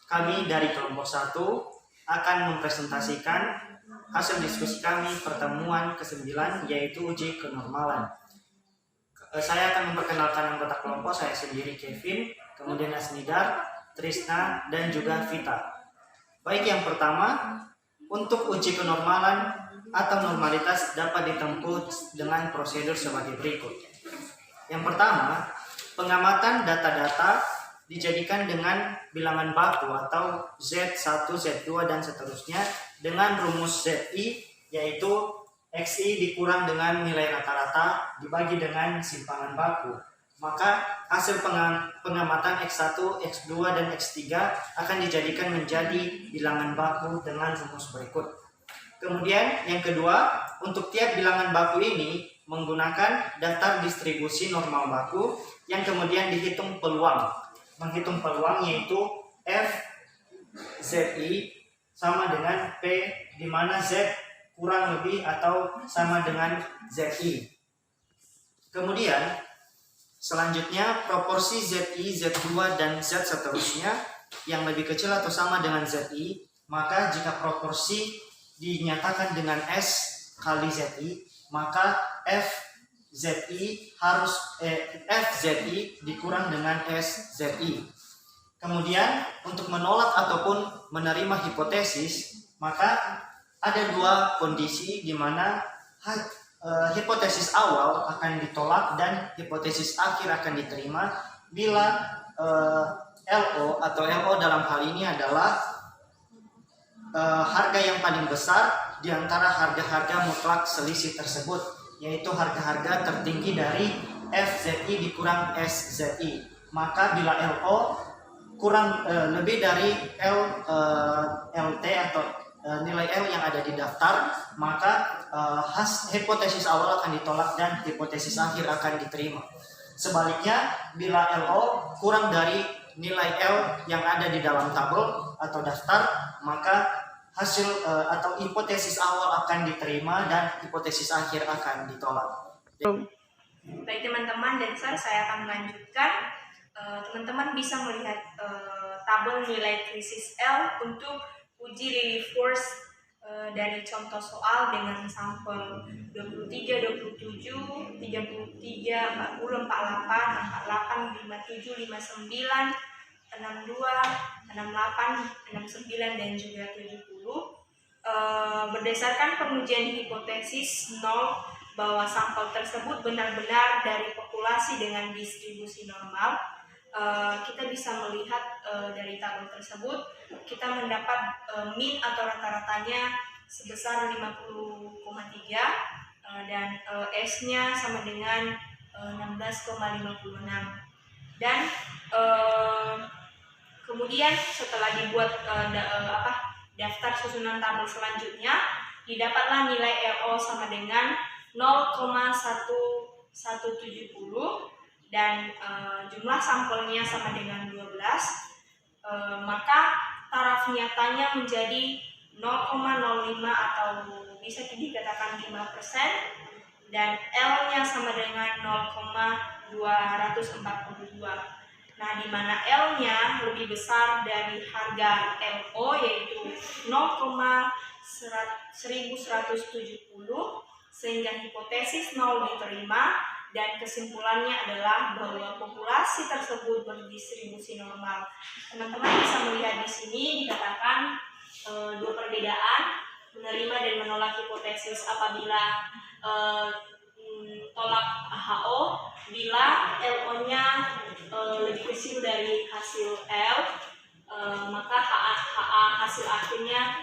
kami dari kelompok 1 akan mempresentasikan hasil diskusi kami pertemuan ke-9, yaitu uji kenormalan. Saya akan memperkenalkan anggota kelompok, saya sendiri Kevin, kemudian Asnidar, Trisna, dan juga Vita. Baik, yang pertama, untuk uji kenormalan atau normalitas dapat ditempuh dengan prosedur sebagai berikut. Yang pertama, pengamatan data-data dijadikan dengan bilangan baku atau Z1, Z2, dan seterusnya dengan rumus ZI, yaitu XI dikurang dengan nilai rata-rata dibagi dengan simpangan baku. Maka hasil pengamatan X1, X2, dan X3 akan dijadikan menjadi bilangan baku dengan rumus berikut. Kemudian yang kedua, untuk tiap bilangan baku ini menggunakan daftar distribusi normal baku yang kemudian dihitung peluang. Menghitung peluang yaitu F ZI sama dengan P, di mana Z kurang lebih atau sama dengan ZI. Kemudian selanjutnya proporsi ZI, Z2, dan Z seterusnya yang lebih kecil atau sama dengan ZI, maka jika proporsi dinyatakan dengan S kali ZI, maka FZI dikurang dengan SZI. Kemudian untuk menolak ataupun menerima hipotesis, maka ada dua kondisi di mana hipotesis awal akan ditolak dan hipotesis akhir akan diterima bila LO atau LO dalam hal ini adalah harga yang paling besar di antara harga-harga mutlak selisih tersebut, yaitu harga-harga tertinggi dari FZI dikurang SZI. Maka bila LO kurang lebih dari LT atau nilai L yang ada di daftar, maka hipotesis awal akan ditolak dan hipotesis akhir akan diterima. Sebaliknya, bila LO kurang dari nilai L yang ada di dalam tabel atau daftar, maka hasil atau hipotesis awal akan diterima dan hipotesis akhir akan ditolak. Baik teman-teman, dan saya akan melanjutkan. Teman-teman bisa melihat tabel nilai krisis L untuk uji relief force dari contoh soal dengan sampel 23, 27, 33, 40, 48, 48, 57, 59, 62, 68, 69, dan juga 70. Berdasarkan pengujian hipotesis 0 bahwa sampel tersebut benar-benar dari populasi dengan distribusi normal, kita bisa melihat dari tabel tersebut kita mendapat min atau rata-ratanya sebesar 50,3 dan S-nya sama dengan 16,56. Dan kemudian setelah dibuat daftar susunan tabel selanjutnya, didapatlah nilai LO sama dengan 0,1170 dan jumlah sampelnya sama dengan 12, maka taraf nyatanya menjadi 0,05 atau bisa dikatakan 5%, dan L-nya sama dengan 0,242. Nah, di mana L-nya lebih besar dari harga LO yaitu 0,1170, sehingga hipotesis 0 diterima dan kesimpulannya adalah bahwa populasi tersebut berdistribusi normal. Teman-teman bisa melihat di sini dikatakan dua perbedaan menerima dan menolak hipotesis apabila tolak HO bila LO-nya lebih kecil dari hasil L, maka HA hasil akhirnya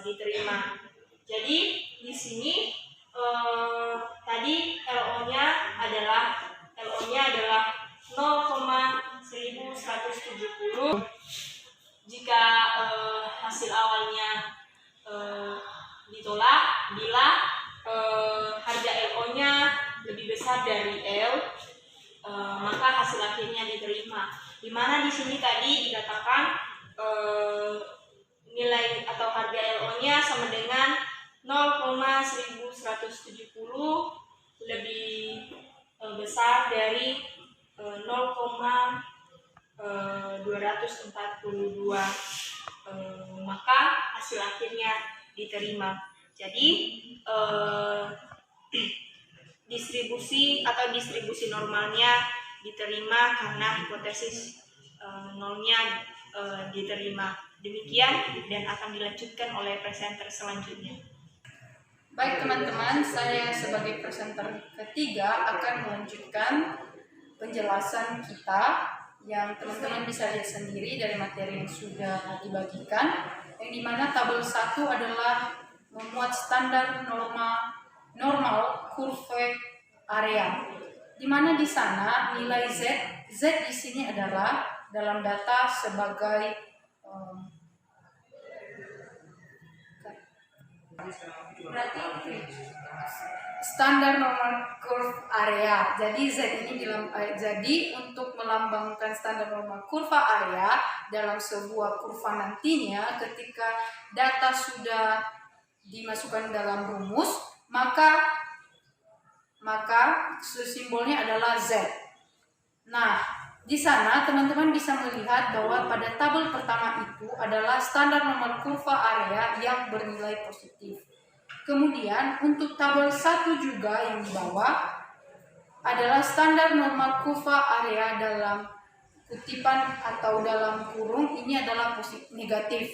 diterima. Jadi di sini tadi LO-nya adalah 0,1170 jika hasil awalnya ditolak bila harga LO-nya lebih besar dari L, maka hasil akhirnya diterima. Di mana di sini tadi dikatakan nilai atau harga LO-nya sama dengan 0,1170 lebih besar dari 0,242. maka hasil akhirnya diterima. Jadi distribusi normalnya diterima karena hipotesis nolnya diterima. Demikian dan akan dilanjutkan oleh presenter selanjutnya. Baik teman-teman, saya sebagai presenter ketiga akan melanjutkan penjelasan kita yang teman-teman bisa lihat sendiri dari materi yang sudah dibagikan, yang dimana tabel 1 adalah memuat standar normal kurve area, dimana di sana nilai Z di sini adalah dalam data sebagai standar normal curve area. Jadi Z ini jadi untuk melambangkan standar normal kurva area dalam sebuah kurva nantinya, ketika data sudah dimasukkan dalam rumus, maka simbolnya adalah Z. Nah, di sana teman-teman bisa melihat bahwa pada tabel pertama itu adalah standar normal kurva area yang bernilai positif. Kemudian untuk tabel 1 juga yang di bawah adalah standar normal kurva area dalam kutipan atau dalam kurung ini adalah negatif.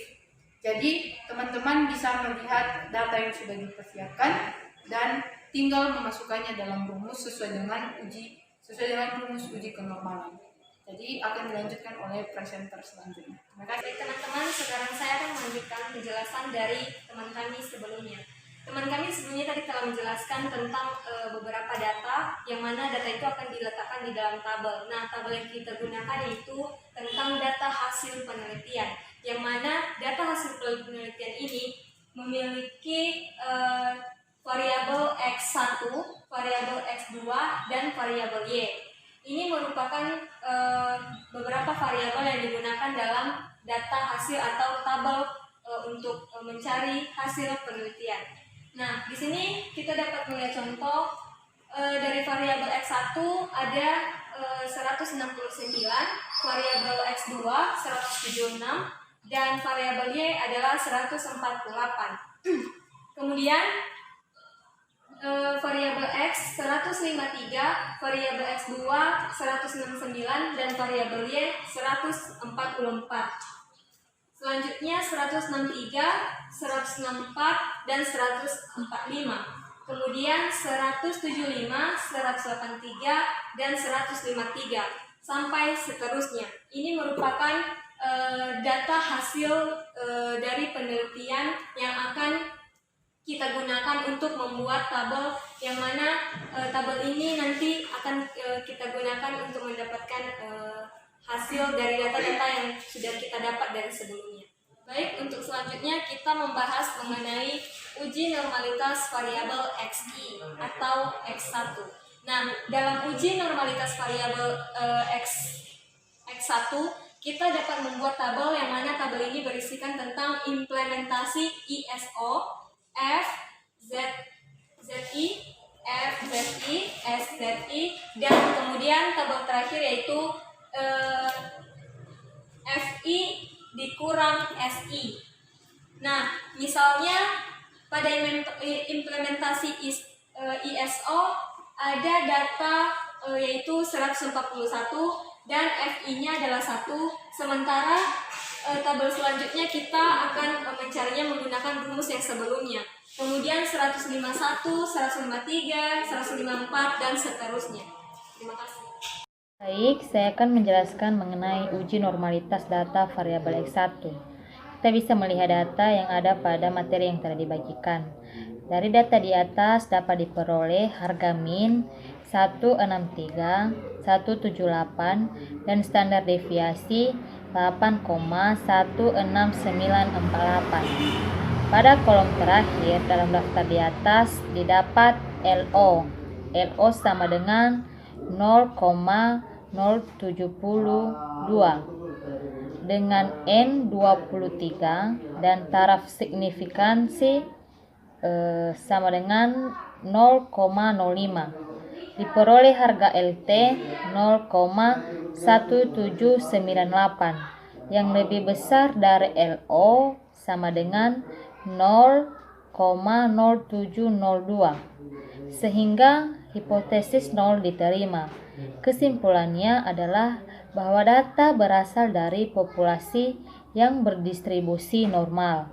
Jadi teman-teman bisa melihat data yang sudah dipersiapkan dan tinggal memasukkannya dalam rumus sesuai dengan rumus uji kenormalan. Jadi akan dilanjutkan oleh presenter selanjutnya. Terima kasih. Baik teman-teman, sekarang saya akan melanjutkan penjelasan dari teman kami sebelumnya. Teman kami sebelumnya tadi telah menjelaskan tentang beberapa data, yang mana data itu akan diletakkan di dalam tabel. Nah, tabel yang kita gunakan itu tentang data hasil penelitian, yang mana data hasil penelitian ini memiliki variabel X1, variabel X2, dan variabel Y. Ini merupakan beberapa variabel yang digunakan dalam data hasil atau tabel untuk mencari hasil penelitian. Nah, di sini kita dapat melihat contoh dari variabel X1 ada 169, variabel X2 176, dan variabel Y adalah 148. Kemudian variabel X 153, variabel X2 169, dan variabel Y 144. Selanjutnya 163, 164, dan 145. Kemudian 175, 183, dan 153 sampai seterusnya. Ini merupakan data hasil dari penelitian yang akan kita gunakan untuk membuat tabel, yang mana tabel ini nanti akan kita gunakan untuk mendapatkan hasil dari data-data yang sudah kita dapat dari sebelumnya. Baik, untuk selanjutnya kita membahas mengenai uji normalitas variabel XI atau X1. Nah, dalam uji normalitas variabel X1, kita dapat membuat tabel yang mana tabel ini berisikan tentang implementasi ISO, F, ZI, F, ZI, SZI, dan kemudian tabel terakhir yaitu FI dikurang SI. Nah, misalnya pada implementasi ISO ada data yaitu 141 dan FI-nya adalah 1, sementara tabel selanjutnya kita akan mencarinya menggunakan rumus yang sebelumnya. Kemudian 151, 153, 154, dan seterusnya. Terima kasih. Baik, saya akan menjelaskan mengenai uji normalitas data variabel X1. Kita bisa melihat data yang ada pada materi yang telah dibagikan. Dari data di atas dapat diperoleh harga min 163, 178, dan standar deviasi 8,16948. Pada kolom terakhir dalam daftar di atas didapat LO. LO sama dengan 0,072 dengan N 23 dan taraf signifikansi sama dengan 0,05. Diperoleh harga LT 0,1798 yang lebih besar dari LO sama dengan 0,0702, sehingga hipotesis nol diterima. Kesimpulannya adalah bahwa data berasal dari populasi yang berdistribusi normal.